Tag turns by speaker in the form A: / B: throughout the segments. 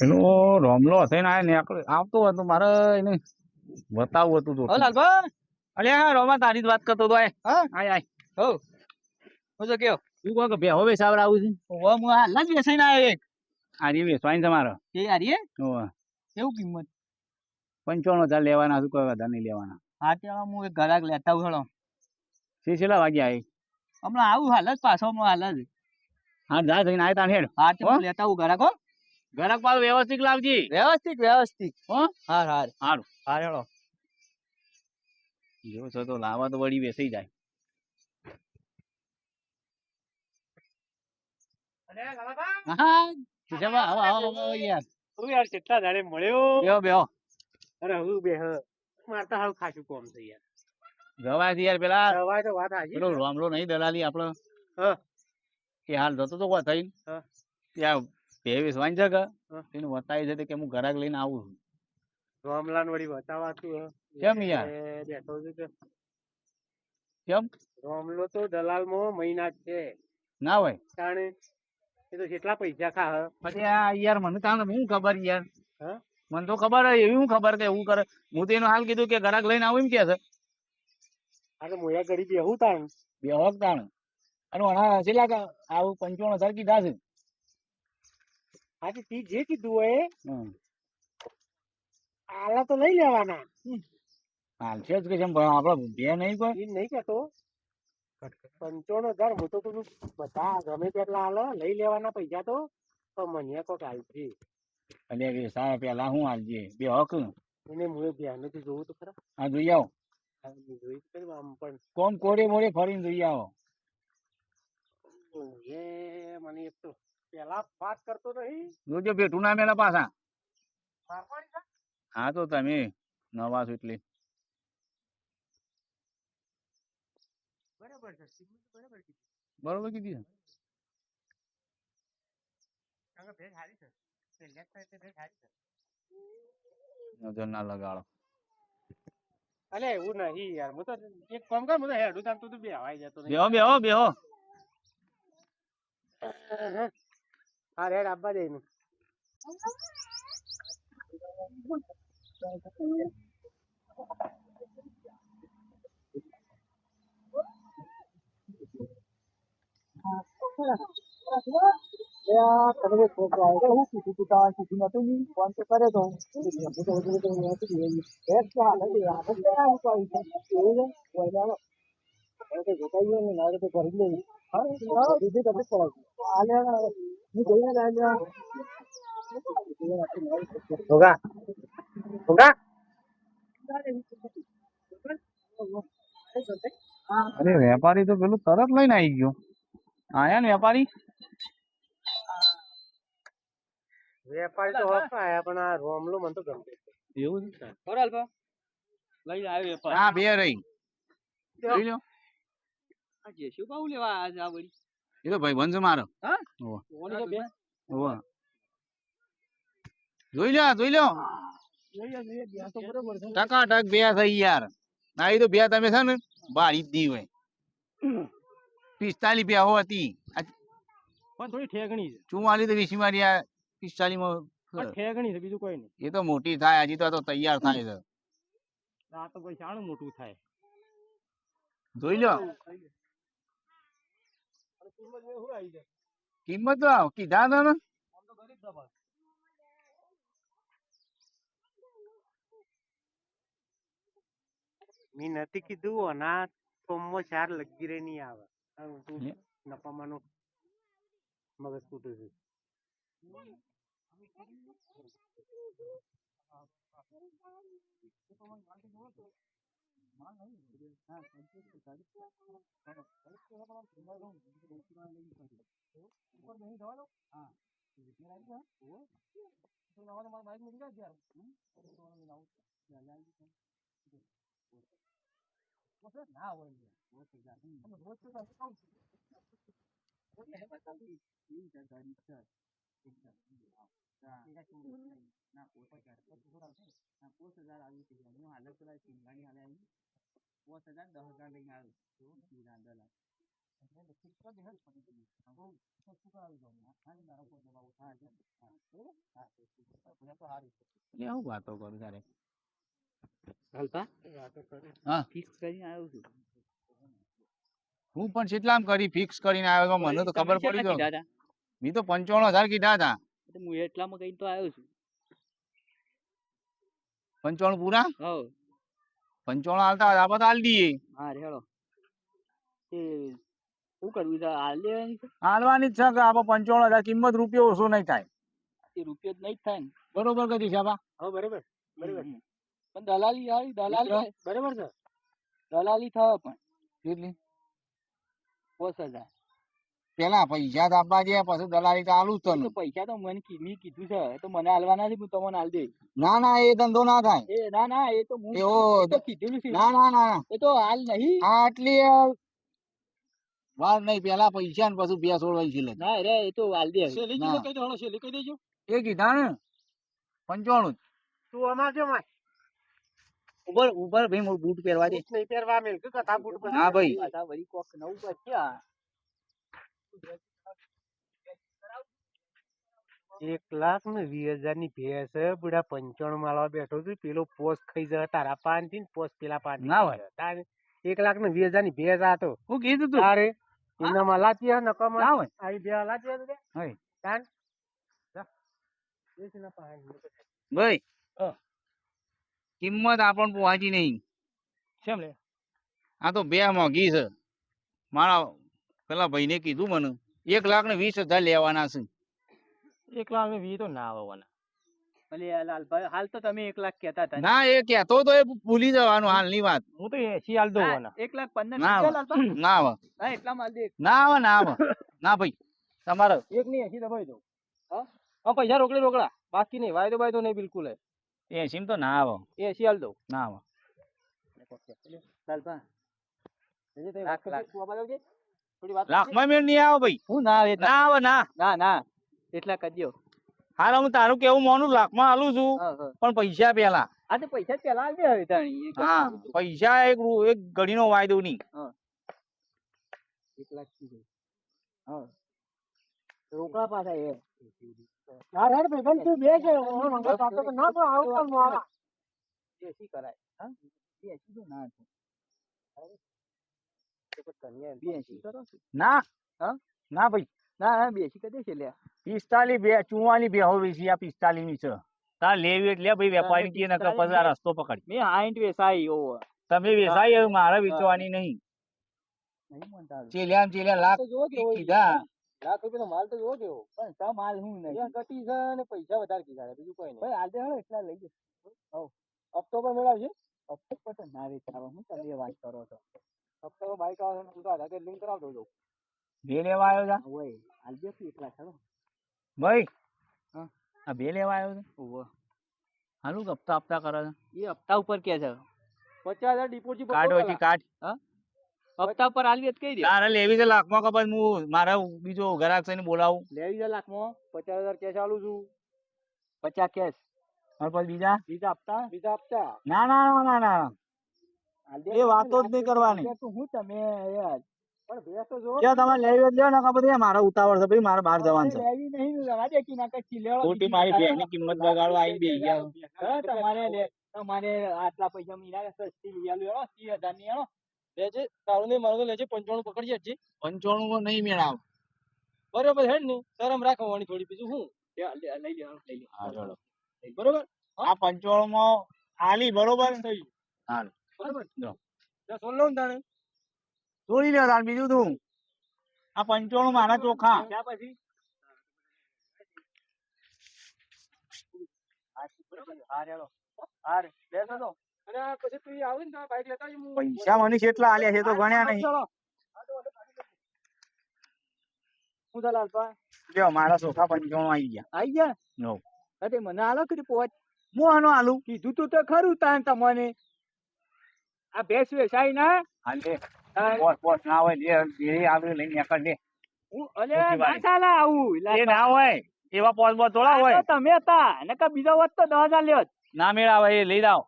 A: એનો રોમલો થઈને આ નીકળે આવતો હતો મારે એને બતાવવું હતું તો
B: લાલભા
A: અરે હા રોમા તારી જ વાત કરતો હતો આય
B: હા
A: આય આય
B: હો હું તો કયો
A: તું કહો કે બેહો બેસાવર આવું છે
B: ઓવા હું હાલ જ બેસાઈને આવ્યો એક
A: આજે વેચવાની તમારે
B: એ હારીએ
A: ઓવે
B: કેવું કિંમત
A: 55,000 લેવાના શું કોઈ વધારે નહીં લેવાના
B: હા ત્યાં હું એક ઘરાક લેતા આવું હેડો
A: છેલ્લા વાગ્યા આવી
B: હમણાં આવું હાલ જ પાછો હમણાં હાલ જ
A: હા જા થઈને આય તાણ હેડ
B: હા તે
A: હો
B: હું લેતા આવું ઘરાક હો
A: ઘરાક પાછું વ્યવસ્થિત લાવજી
B: વ્યવસ્થિત
A: હો
B: હાર હાર
A: સારું
B: હાર હેડો
A: જો છો તો લાવા તો વળી બેસી જાય હા જવા આવો આવો યાર
B: તું યાર કેટલા દાડે મળ્યો
A: બેહો બેહો
B: અરે હું બે મારતા હાલ ખાસું કોમ છે યાર
A: જવાય છે યાર પેલા
B: દવાય તો વાત હાજી
A: પેલો રોમલો નહીં દલાલી આપડે
B: હા
A: એ હાલ જતો તો કોઈ થઈ
B: હા
A: ત્યાં બે વેસવાની છે કે
B: હા.
A: એનું બતાવી છે કે હું ઘરાક લઈને આવું છું
B: રોમલાન વળી બતાવાતું
A: કેમ યાર
B: બેઠો છું કે
A: કેમ
B: રોમલો તો દલાલ માં મહિના જ છે
A: ના હોય
B: તાણે એ તો કેટલા પૈસા ખા
A: પછી આ યાર મને તાણ હું ખબર યાર
B: હા
A: મને તો ખબર હોય એવી હું ખબર કે એવું કરે હું તો એનું હાલ કીધું કે ઘરાક લઈને આવું એમ કે છે
B: આ તો મોયા ગરીબ બેહું તાણ
A: બે હોક તાણ અને હણા છેલ્લા આવું 55,000 કીધા છે
B: આજે તી જે કીધું હોય
A: હમ.
B: આલા તો લઈ લેવાના
A: હાલ છે જ કે જેમ આપડે બે નહીં કોઈ
B: એ નહીં કેતો 55,000 હું તો કીધું બધા ગમે તેટલા હાલો લઈ લેવાના પૈસા તો મને કોક હાલશે
A: એટલે કે સારા પેલા હું હાલજે બે હોક
B: એને મુએ ધ્યાનેથી જોવું તો ખરા
A: હા જોઈ આવો
B: હા, મેં જોયું તો ખરું આમ પણ
A: કોમ કોડે મોડે ફરીને જોઈ આવો
B: એ મને એક તો પેલા વાત કરતો નહીં
A: જોજો ભેટું ના મેલા પાછા
B: મારવાડી છે?
A: હા તો તમે નવા છો એટલે
B: બરાબર છે કિંમત બરાબર કીધી
A: બરોબર કીધી
B: કારણ કે ભેજ હારી છે પહેલા થાય તે ભેજ હારી છે
A: નજર ના લગાડો
B: અલે એવું નહીં યાર હું તો એક કામ કર હું તો હેડું તાન તું બે હવાઈ જતો નહીં
A: બેહો બેહો બેહો
B: હા રેડ આપવા દે એનું હોગા હોગા
A: અરે વેપારી તો પેલું તરત લઈને આવી ગયો આયા ને વેપારી
B: વેપારી તો હોતા આયા પણ આ રોમલો મને તો ગમતો
A: એવું છે
B: બરાબર લઈ આવ્યો વેપારી
A: હા બે રહી જોઈ લો
B: આ જે શું ભાવ લેવા આજ આ વળી
A: એ તો ભાઈ બંધ મારો
B: હા
A: ઓહો
B: ઓની તો બે
A: ઓહો જોઈ લો જોઈ લો
B: તો બરોબર છે
A: ટકાટક બે થઈ યાર ના એ તો બે તમે છે ને બારી જ દી હોય 45 રૂપિયા હોતી
B: પણ થોડી ઠેકણી છે
A: 44 તો 20 મારી આ 45 માં
B: પણ ઠેકણી છે બીજું કોઈ નહીં
A: એ તો મોટી થાય હજી તો આ તો તૈયાર થાય છે
B: આ તો કોઈ શાણું મોટું થાય
A: જોઈ લો
B: કિંમત મેં શું આવી છે
A: કિંમત તો કીધા હતા ને
B: આમ તો ગરીબ દબાણ મેં નથી કીધું અના ફોર્મમાં 4 લગી રે નહીં આવે તું નપામાનો મગજ ફૂટું છે ના હોય
A: એટલે હું વાતો કરું તારે
B: હાલતા
A: હા
B: ફિક્સ કરીને આવ્યો છું.
A: હું પણ કેટલામ કરી ફિક્સ કરીને આવ્યો તો મને તો
B: તમે
A: ખબર
B: કેટલા
A: પડી
B: કીધા
A: ગયો
B: હતા?
A: મેં તો 95,000 કીધા હતા.
B: તો હું એટલામાં કઈ તો આવ્યો છું.
A: 95 પૂરા
B: હવ
A: 95 હાલતા હોય આપણે તો હાલ દઈએ.
B: હા રેડો તે શું કરવું છે હાલ દેવાની છે?
A: હાલવાની જ છે કે આપણે 95,000 કિંમત રૂપિયો ઓછો નહીં થાય.
B: તે રૂપિયો જ નહીં જ થાય ને.
A: બરોબર કદી સાબા
B: હા બરાબર બરાબર. પણ દલાલી આવી દલાલી બરાબર છે. દલાલી થાય પણ
A: કેટલી
B: 5,000.
A: પેલા પૈસા તો આપવા દે પછી દલાલી તો આલું જ
B: તો
A: તને.
B: પૈસા તો મને મેં કીધું છે તો મને હાલવાના છે હું તમને હાલ દે.
A: ના ના એ ધંધો ના થાય.
B: એ ના ના એ તો હું
A: એવો
B: એ તો કીધેલું છે.
A: ના ના ના
B: એ તો હાલ નહીં.
A: આટલી વાર નહીં પેલા પૈસા ને પછી બે સોળવાઈ છે.
B: ના રે એ તો હાલ દે.
A: શેલી કીધું કહી દો હળો શેલી કહી દેજો. એ કીધા ને 95
B: તું અમાર જો માય
A: ઉપર ઉપર ભાઈ મોર બૂટ પહેરવા દે.
B: નહીં પહેરવા મેં કે કથા બૂટ પર.
A: હા ભાઈ
B: કથા વળી કોક નવું પછી 1,20,000 ની ભેંસ બુડા 95 માલવા બેઠો છું પેલો પોસ્ટ ખાઈ જાય તારા પાન થી પોસ્ટ પેલા પાન
A: ના હોય.
B: 1,20,000 ની ભેંસ આ તો
A: હું કીધું તું
B: તારે એના મલાતી હે નકમ
A: ના હોય
B: આવી બે લાતી હે
A: હોય
B: તાન દેશના પાન
A: ભાઈ કિંમત આપણ પહોંચી નહીં.
B: કેમ લે
A: આ તો બે મોંઘી છે. મારા પેલા ભાઈને કીધું મને 1,20,000 લેવાના છે.
B: 1,20,000 તો ના આવવાના. અલે લાલભાઈ હાલ તો તમે 1,00,000 કહેતા હતા.
A: ના એ કહેતો તો એ ભૂલી જવાનું હાલની વાત.
B: હું તો 80 હાલ દઉં. 1,15,000
A: ના આવે ના આવે
B: હા એટલા માલ દે.
A: ના આવે ના આવે ના ભાઈ તમારે
B: એક ની 80 દબાઈ દઉં. હા પૈસા રોકડા બાકી નહીં વાયદો બાયદો નહીં બિલકુલ.
A: 80 તો ના આવે
B: 80 હાલ દઉં.
A: ના આવે લાખમાં મેળ નહીં આવે ભાઈ.
B: હું ના આવે
A: ના આવે ના
B: ના ના એટલા કરી દો.
A: હાલ હું તારું કેવું માનું લાખમાં આલું છું પણ પૈસા પેલા.
B: આ તો પૈસા પેલા આવી હવે તાણી.
A: હા પૈસા એક ઘડીનો વાયદો નહીં.
B: 1,00,000 કીધું. હા રોકડા પાછા એ ના રે ભાઈ તું બે છે મંગળ પાછો તો ના તો આવું પણ મારા એસી કરાય. હા એસી તો ના છે.
A: ના
B: હા
A: ના ભાઈ
B: ના હા બેસી કદે છે લે
A: 45 બે 44 બેહો વેચી આ 45 ની છે. તાર લેવી એટલે ભાઈ વેપારી કે નકર પછી આ રસ્તો પકડ.
B: મેં 60 વેસાઈ ઓવો
A: તમે વેચાઈ હવે મારે વેચવાની નહીં.
B: નહીં મનતા
A: ચેલ્યા લાખ કીધા.
B: લાખ રૂપિયાનો માલ તો જોવો કેવો પણ સા માલ હું નહીં અહીંયા કટી છે ને પૈસા વધારે કીધા બીજું કોઈ નહીં. ભાઈ આજે હવે એટલા લઈ જશે. હપ્તો પર મેળવશે. હપ્તો પર તો ના વેચાવો હું તમે વાત કરો છો. હપ્તો બાઈક આવે ને ઉધાર આગળ લિંક કરાવતો જો
A: બે લેવા આવ્યો તા
B: ઓય આજે કે એટલા ચલો
A: ભાઈ.
B: હા
A: આ બે લેવા આવ્યો છે.
B: ઓવો
A: હાલું હપ્તા હપ્તા કરે છે.
B: એ હપ્તા ઉપર કે છે 50,000 ડિપોઝિટ
A: કાઢ હોય કાઢ.
B: હા હપ્તા પર આલવી જ કહી દે.
A: તારે લેવી છે લાખમાં કપાસ હું મારા બીજો ગ્રાહક છે ને બોલાવું.
B: લેવી છે લાખમાં 50,000 કેશ આલું છું. 50 કેશ
A: અને પછી બીજા
B: બીજા હપ્તા
A: ના ના ના ના એ વાતો જ નહીં કરવાની.
B: હું તમે યાર પણ ભેસ તો જો
A: જો તમે લેવી હોય લ્યો ને કપાસ મારા ઉતાવળ છે ભાઈ મારે બહાર જવાનું છે.
B: લેવી નહીં રવા દે કી ના કચ્છી લેવા
A: ખોટી મારી ભેંસની કિંમત બગાડવા આવી બેસી ગયા.
B: તમારે આટલા પૈસા મીના સસ્તી લઈ આલ્યો 30,000 ની આલો લેજે તારું ને મારું લેજે 95 પકડજે જી
A: 95 માં નહીં મેળાવ.
B: બરોબર હેડ ને શરમ રાખવાની થોડી બીજું હું લઈ લે બરોબર.
A: આ 95 માં આલી બરોબર થઈ હાલ
B: બરોબર
A: જો
B: સોલ લો ને તાણે
A: તોડી લ્યો તાર બીજું તું આ 95 મારા ચોખા
B: ત્યાં પછી પછી તું આવ ને બાઈક લેતા
A: પૈસા મને કેટલા આલ્યા છે તો ગણ્યા નહીં.
B: હું ચાલ
A: લ્યો મારા ચોખા 95 આવી ગયા.
B: નો
A: નો
B: અરે મને આલો કે પોચ
A: હું આનો આલુ
B: કીધું તું તો ખરું તાન તમને આ ભેંસ વેચાઈ ના
A: હાલે પોસ ના હોય જે બેરી આવે લઈને નીકળ દે.
B: હું અલે ના ચાલે આવું
A: એ ના હોય એવા પોસ બોસ થોડા હોય.
B: તમે હતા નકર બીજો વાત તો 10,000 લ્યો
A: ના મેળ આવે એ લઈ જાવ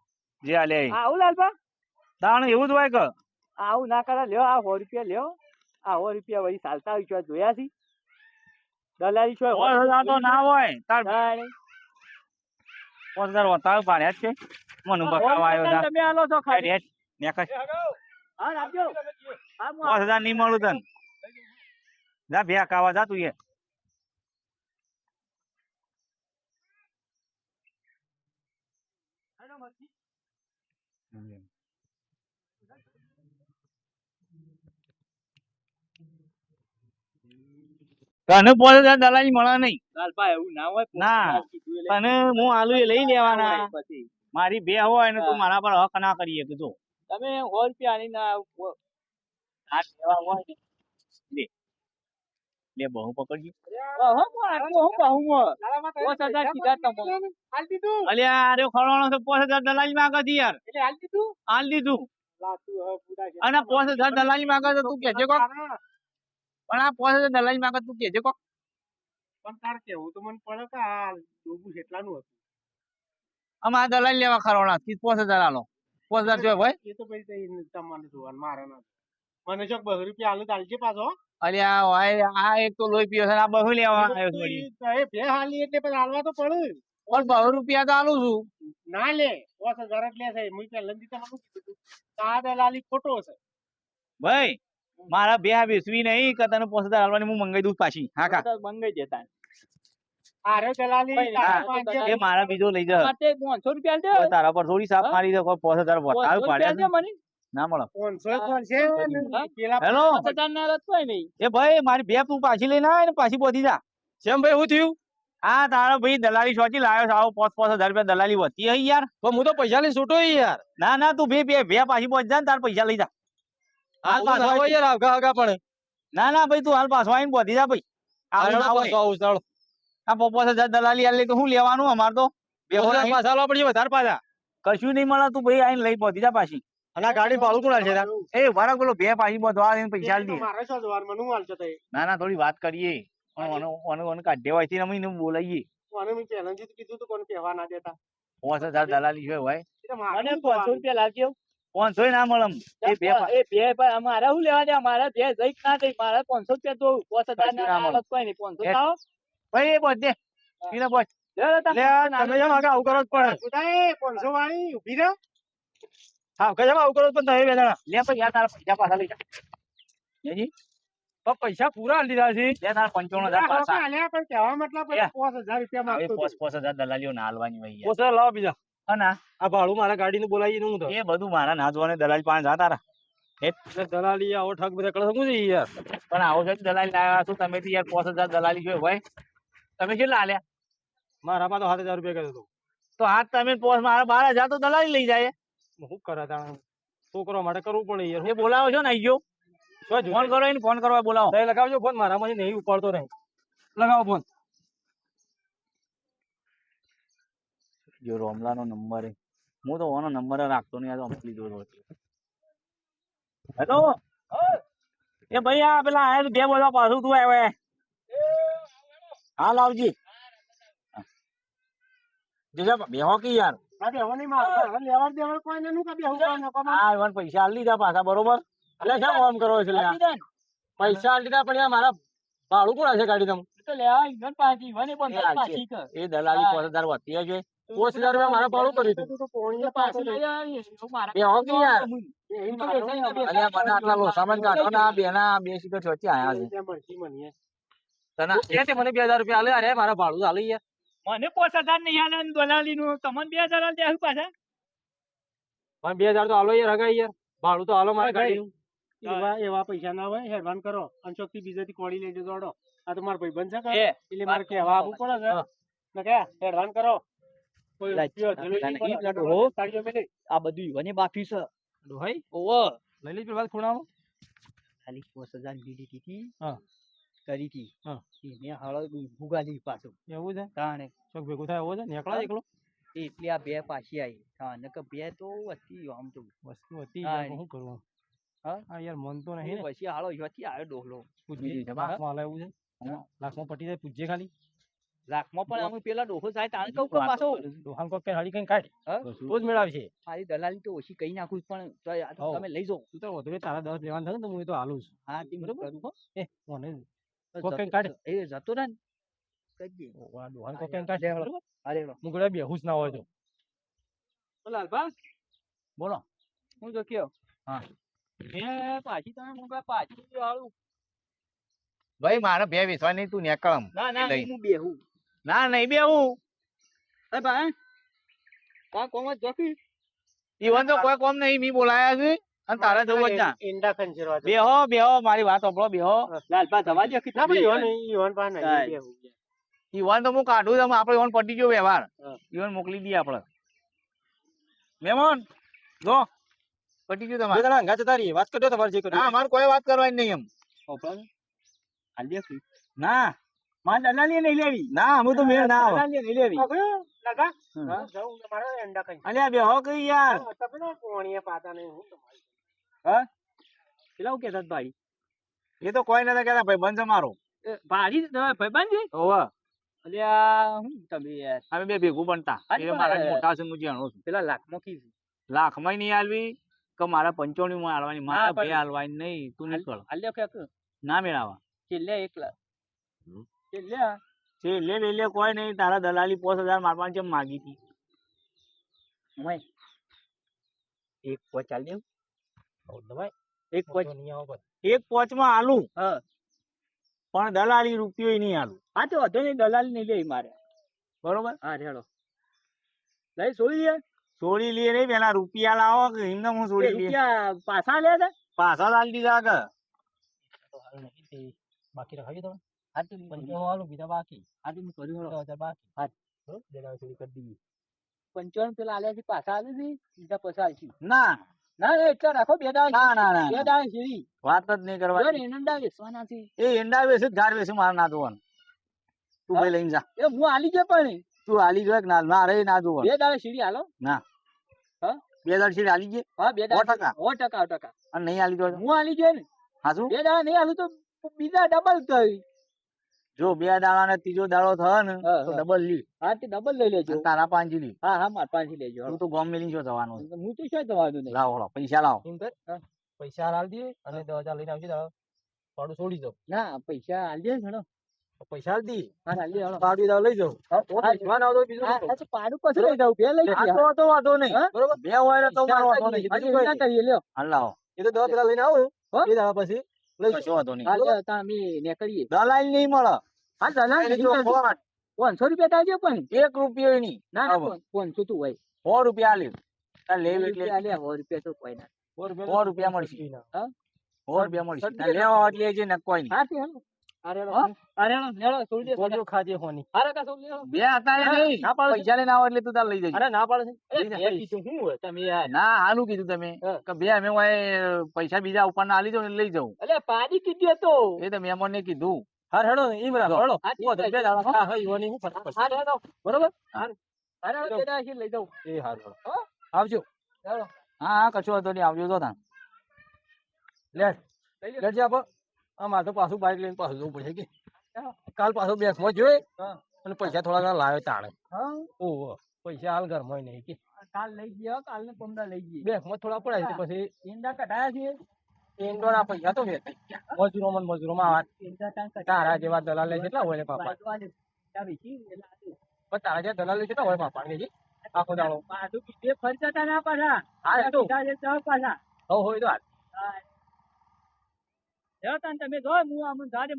A: જે આલે
B: આવું લાલબા
A: દાણ એવું જ હોય કે
B: આવું ના કરે લ્યો આ 100 રૂપિયા લ્યો આવો રૂપિયા વળી ચાલતા હોય છે જોયા છે દલાલી છો
A: 5000 તો ના હોય તાર
B: તાણે.
A: 5000 વધારે પાડ્યા જ છે મને બકાવા આવ્યો જા
B: તમે આલો છો ખાલી
A: રેટ નેકર
B: હા રાખજો હા હું
A: 5000 નહીં મળું તને જા ભે કાવા જા તું એ તને 5000 દલાલી મળે નહીં
B: લાલભાઈ એવું ના હોય
A: ના.
B: કીધું એટલે
A: તને હું આલુ એ લઈ લેવાના
B: પછી
A: મારી બે હોય ને તું મારા પર હક ના કરીએ કે જો
B: તમે 100 રૂપિયા આની ના
A: આ લેવા હોય ને લે લે બહુ પકડજી અલ્યા અરે ખવડાવવાનો તો 5000 દલાલી માંગે છે યાર હાલ દીધું અને 5000 દલાલી માંગે છે તું કેજે કોક પણ આ 5000 દલાલી માંગે તું કેજે કોક અમારે દલાલી લેવા ખરવાના 5000 આલો 5000 જોય ભાઈ અલ્યા ભાઈ આ એક તો લોહી પીયો છે ને આ બહુ લેવા આવ્યો છે વળી. પણ 100 રૂપિયા તો આલું છું ભાઈ મારા બે બેસવી નહીં કે તને 5000 આલવાની હું મંગાઈ દઉં પાછી હા કા
B: મંગાઈ દેતા
A: એ મારા બીજો લઈ જા
B: 500 રૂપિયા
A: તારા પર થોડી સાફ મારી દે કોઈ 5000 વધારે પાડ્યા છે.
B: મને
A: ના મળે
B: હેલો
A: હેલો એ ભાઈ મારી બે તું પાછી લઈને આવે ને પાછી પહોંચી જા
B: કેમ ભાઈ હું થયું
A: હા તારો ભાઈ દલાલી શોચી લાવ્યો છે આવો 5000 રૂપિયા દલાલી વધતી હઈ યાર
B: તો હું તો પૈસા લઈને છૂટો યાર
A: ના ના તું બે પાછી પહોંચ જા ને તાર પૈસા લઈ જા હાલ પાછો આય.
B: યાર આગા આગા પણ
A: ના ના ભાઈ તું હાલ પાછો આવીને પહોંચી જા ભાઈ આવું ના હોય. આ 5000 દલાલી આલે તો શું લેવાનું અમાર તો
B: પાછા લાવવા પડશે વધારે પાછા
A: કશું નહીં મળે તું ભાઈ આઈને લઈ પહોંચી જા પાછી
B: અને આ ગાડી ભાડું કોણ છે
A: એ વારા બોલો બે પાછી બધવા દે પૈસા આલી દે ના ના થોડી વાત કરીએ કાઢ દેવાય છે અમે બોલાઈએ 5000 દલાલી છે ભાઈ
B: મને 500 રૂપિયા લાવજો
A: 500 ના મળે એ બે
B: એ બે ભાઈ અમારે શું લેવા દે અમારે બે જઈ ના જઈ મારે 500 રૂપિયા તો 5000 ના મળે કોઈ નહીં 500 લાવો
A: ભાઈ એ બધે પીને પહોંચ
B: તમે જેમ આગળ આવું કરો પડે 500 વાળી ઉભી રહે હા કઈ આવું કરો પણ તમે બે જણા
A: લે ભાઈ યાર તારા પૈસા પાછા લઈ જા જી
B: તો પૈસા પૂરા આલી દીધા છે
A: લે તારા 55000 પાછા
B: પણ કહેવા મતલબ 5000 રૂપિયા માંગતો
A: 5000 દલાલીઓ ના હાલવાની ભાઈ યાર
B: પોસે લાવો બીજા
A: ના
B: આ ભાડું મારા ગાડીનું બોલાવીને હું તો
A: એ બધું મારા ના જોવાને દલાલી પાસે જા તારા
B: દલાલી આવો ઠગ બધા કરે શું છે યાર
A: પણ આવો છે દલાલી લાવ્યા છું તમે તો યાર 5000 દલાલી છે ભાઈ તમે કેટલા આલ્યા
B: મારામાં તો 7000 રૂપિયા કહેતો
A: તો હાથ તમે પોસ મારા 12000 તો દલાલી લઈ જાય
B: શું કરે તા છોકરો માટે કરવું પડે યાર
A: એ બોલાવો છો ને આઈ ફોન કરો એને ફોન કરવા બોલાવો
B: તમે લગાવજો ફોન મારામાંથી નહીં ઉપાડતો નહીં લગાવો ફોન
A: જો રોમલા નો નંબર હું તો ઓનો નંબર રાખતો નહીં આ તો અમલી જોતો હેલો એ ભાઈ આ પેલા આયા બે બોલવા પાછું તું આવ્યો હાલ આવજી જોજા બેહો કે યાર આ વન પૈસા આલી દીધા પાછા બરોબર એટલે શા કામ કરો છો
B: પૈસા આલી દીધા પણ યાર મારા ભાડું કોણ હશે ગાડી તમે તો લેવા ઈવન પાછી વને પણ પાછી કર
A: એ દલાલી 5000 વધતી હશે
B: 5000 રૂપિયા મારા ભાડું કર્યું તું
A: બેહો કે યાર અલ્યા મને આટલા લોસામાં કાઢો ને આ બેના બે સીટર ચોથી આયા છે તને
B: મને 2000 રૂપિયા આલે અરે મારા ભાડું આલે યાર મને 5000 નહીં આલે દલાલી નું તમને 2000 આલે દે પાછા પણ 2000 તો આલો યાર હગાઈ યાર ભાડું તો આલો મારા ગાડીનું એવા પૈસા ના હોય હેરવાન કરો અનશોકથી બીજેથી કોડી લેજો દોડો આ તો મારો ભાઈબંધ છે એટલે મારે કહેવા આવવું પડે છે ને કે હેરવાન કરો આ બધું ઈવને બાકી છે ભાઈ ઓવો લઈ લીધી વાત ખૂણામાં ખાલી 5000 બીડી હતી કરી હતી મેં હાળો ભૂગાલી પાછું એવું છે તાણે ચોક ભેગું થાય એવો છે નીકળા એકલો એટલે આ બે પાછી આવી હા નકર બે તો હતી આમ તો વસ્તુ હતી શું કરવું હા યાર મન તો નહીં પછી હાળો યોથી આવ્યો ડોહલો પૂજ્ય છે લાખમાં પટી જાય પૂજ્ય ખાલી લાખમાં પણ અમે પેલા ડોહો જાય તાણે કહું કે પાછો
C: દોહાન કોક કે હાડી કઈ કાઢ
B: હા?
C: તો જ મેળાવશે.
B: મારી દલાલી તો ઓછી કઈ નાખું પણ તોય આ તો
C: હઉ.
B: તમે લઈ જાઓ.
C: તું તો વધુ કે તારા 10 લેવાનું થાય ને તો હું એ તો હાલું છું.
B: હા તે
C: બરોબર.
B: કરું હો.
C: એ મને
B: જતો-
C: કોક કઈ કાઢ.
B: એ જતો રહે ને કઈ દે.
C: દોહાન કોક કઈ કાઢ. બરોબર.
B: અરે હેડો.
C: હું ગળે બેહુસ ના હોય તો.
B: લાલભા
C: બોલો.
B: હું જો કયો
C: હા.
B: એ પાછી તમે મુકા પાછી વાળું
A: ભાઈ મારે બે વેચવા નહીં તું નેકળમ
B: ના ના
A: લઈ.
B: હું બેહું
A: ના નહીં બેવું
B: એ ભાઈ કા કોમ જ જકી
A: ઈવન તો કોઈ કોમ નહીં મી બોલાયા છે અને તારે જવું જ ના
C: ઈંડા ખંચેરવા.
A: બેહો મારી વાત સાંભળો બેહો
B: લાલભા જવા દે કે
C: ના ભાઈ ઈવન પાસે નહીં
B: કાંઈ.
C: બેહું.
A: ઈવન તો હું કાઢું છું આપણે ઈવન પટી ગયો વ્યવહાર
B: હા.
A: ઈવન મોકલી દઈએ આપણે મહેમાન જો પટી ગયું
C: બે
A: તમારે
C: જણા હંગાથે તારી વાત કરજો તમારે જે કરવું.
A: ના અમારે કોઈ વાત કરવાની નહીં એમ
B: આલ્યા કે
A: ના
B: માર દલાલી નહીં લેવી
A: ના અમે તો મેળ ના આવે
B: દલાલી નહીં લેવી
C: હવે લગા.
A: હમ.
C: હા, જાઉં મારે ઈંડા ખંચેરવા.
A: અલ્યા બેહો કઈ યાર
C: તમે તો કોણીએ પાતા નહીં હું તમારી.
B: પેલા હું કહેતા ભાઈ
A: એ તો કોઈ નતા કહેતા ભાઈ બંધ છે મારો
B: ભાડી ભાઈબંધ છે
A: હોવે
B: અલ્યા હું તમે યાર
A: અમે બે ભેગું બનતા
B: હાજી
A: એ
B: પણ
A: મારા
B: હવે-
A: મોટા છે હું જાણું છું
B: પેલા લાખમાં કી
A: લાખમાં નહીં આલવી કે મારા 95 માં આલવાની
B: હા,
A: મારા
B: પણ-
A: બે આલવાની નહીં તું નીકળ
B: આલ્યા કે
A: ના મેળાવા
B: છેલ્લે એકલા
A: હમ.
B: છેલ્લે
A: છેલ્લે વેલે કોઈ નહીં તારા દલાલી 5000 મારવાની છે માગી હતી
B: ભાઈ એક પોચ આલ્યો
C: હઉ દવાઈ.
B: એક પોચ
C: તો નહીં આવો પણ.
A: એક પોચમાં આલું
B: હા
A: પણ દલાલી રૂપિયો નહીં આલું
B: હા તો વધો નહીં દલાલી નહીં લેવી મારે
A: બરોબર
B: હા રેડો લઈ છોડી દે
A: છોડી લઈએ નહીં પેલા રૂપિયા લાવો કે એમને હું
B: એ
A: છોડી લઈએ
B: રૂપિયા પાછા લે છે
A: પાછા લાલી દીધા કે
C: તો હાલ નહીં તે બાકી રખાવી દો.
B: હા તો
C: પણ જો હાલું બીજા બાકી.
B: હા તો હું કર્યું હેડો.
C: 10,000 બાકી.
B: હા.
C: બરોબર? બે દાડા સુધી કરી દઈએ.
B: 55 પેલા આલ્યા છે પાછા આલે છે બીજા પાછા આલશું
A: ના
B: ના ના એટલા રાખો બે દાડા
A: ના ના
B: બે
A: ના
B: દાડા સીધી
A: વાત જ નહીં કરવાની
B: એનંડા વેચવાના છે
A: એ ઈંડા વેચે ગાર વેચે મારે ના જોવાનું તું ભાઈ લઈને જા
B: એ હું આલી ગયો પણ
A: તું હાલી જોય કે ના મારે ના જોવાનું
B: બે દાડા સીધી હાલો
A: બે દાડ સીટ હાલી ગઈ
B: હા બે દાડા
A: 100%.
B: 100%
A: અને નહીં હાલી જોય
B: હું આલી ગયો ને
A: હા શું
B: બે દાડા નહીં આલું તો બીજા ડબલ થઈ
A: જો બે દાડા ને ત્રીજો દાડો થયો ને
B: હા,
A: તો
B: હા.
A: ડબલ લી
B: હા તે ડબલ લઈ લેજો
A: અને તારા પાંચી લી
B: હા હા માર પાંચી લેજો
A: તું તો ગોમ મેલી જો જવાનું છે.
B: હું તો શું જવાનું નહીં
A: લાવો હળો પૈસા લાવો
C: એમ કર.
B: હા.
C: પૈસા હાલ દઈએ અને 10,000 લઈને આવજે તારો. ભાડું છોડી દો.
B: ના પૈસા આલજે ઘણો
C: તો પૈસા હાલ દઈએ.
B: હા આલજે હળો
C: ભાડું દાવ લઈ જાઉં.
B: હા,
C: વેચવાના હોય તો બીજું
B: હા,
C: શું
B: હા, તો પાડું પછી લઈ જાઉં બે લઈ
A: આ
B: ગયા
A: તો વાંધો નહીં
B: હા?
A: બરોબર બે હોય ને તો મારો વાંધો
C: પૈસા
A: નહીં
B: આજે
A: બીજું કોઈ
B: ના
A: નહીં.
B: કરીએ લ્યો
A: હાલ લાવો
C: એ તો 10 પેલા લઈને આવું
B: હો?
C: બે દાડા પછી લઈ જાઉં.
A: કશો વાંધો નહીં
B: હા તમે ને કરીએ
A: દલાલ નહીં મળે
B: હા દલાલ
A: એને જો ખોવાટ.
B: 500 રૂપિયા તાજો પણ
A: 1 રૂપિયો નહીં
B: ના ના
A: આવો.
B: 500 તું હોય
A: 100 રૂપિયા આલ્યું તાર લેવ એટલે
B: રૂપિયા લે 100 રૂપિયા તો કોઈ ના
A: 100 રૂપિયા મળશે.
B: હા?
A: 100 રૂપિયા મળશે તાર લેવા હોય એટલે જે ને કોઈ નહીં
B: હા તે હળો અરે
A: હા?
B: અરે નેળો છોડી દે
C: બોલજો ખાજે હોની.
B: અરે કા છોડી દે
A: બે હતા એ નહીં
C: ના પાડે છે.
A: પૈસા લઈને આવો એટલે તું તાર લઈ જજે
C: અરે ના પાડે છે.
B: અરે બે કીધું હું હોય તમે યાર
A: ના હાલું કીધું તમે
B: હા.
A: કે બે અમે હોય પૈસા બીજા ઉપર ના આલી દો ને લઈ જાઉં
B: અલે પાડી કીધી તો
A: એ તો મહેમાન ને કીધું
C: હાર હેડો ઈમ રાખ હેડો.
B: હા,
C: હું તો બે દાડા ખા હઈ હોની હું ફટાફટ.
B: હા હેડો
C: બરોબર?
B: અરે બે દાડા લઈ જાઉં
C: એ હાર હેડો.
B: હા?
C: આવજો.
B: હેડો
A: હા હા કશો વાંધો નહીં આવજો તો તાન
C: લે
B: લઈ લે
C: લેજે આપો. આ મારે તો પાછું બાઈક લઈને પાછું જવું પડશે કે
B: હા.
C: કાલ પાછો બેંકમાં જોઈ
B: હા.
C: અને પૈસા થોડા ઘણા લાવ્યો તાણે.
B: હા
C: ઓહો પૈસા હાલ ઘરમાં નહીં કે
B: કાલ લઈ ગયા કાલ ને પમદા લઈ ગઈ
C: બેંકમાં થોડા પડ્યા છે પછી
B: ઈંડા કઢાયા છે
C: ઈંડોના પૈસા તો વેચાઈ ગયા. મજૂરોમાં આવા
B: ઈંડા ટાંગ
C: તારા જેવા દલાલ કેટલા હોય ને પાપા?
B: કઢાયા
C: પણ તારા જેવા દલાલ કેટલા હોય પાપા કે જી? આખો દાડો
B: પાછું કીધે ખર્ચા ના પાછા
C: હા એ તો
B: કીધા છે તો પાછા
C: હોય તો હાલ.
B: તમે જો હું આમ જાડે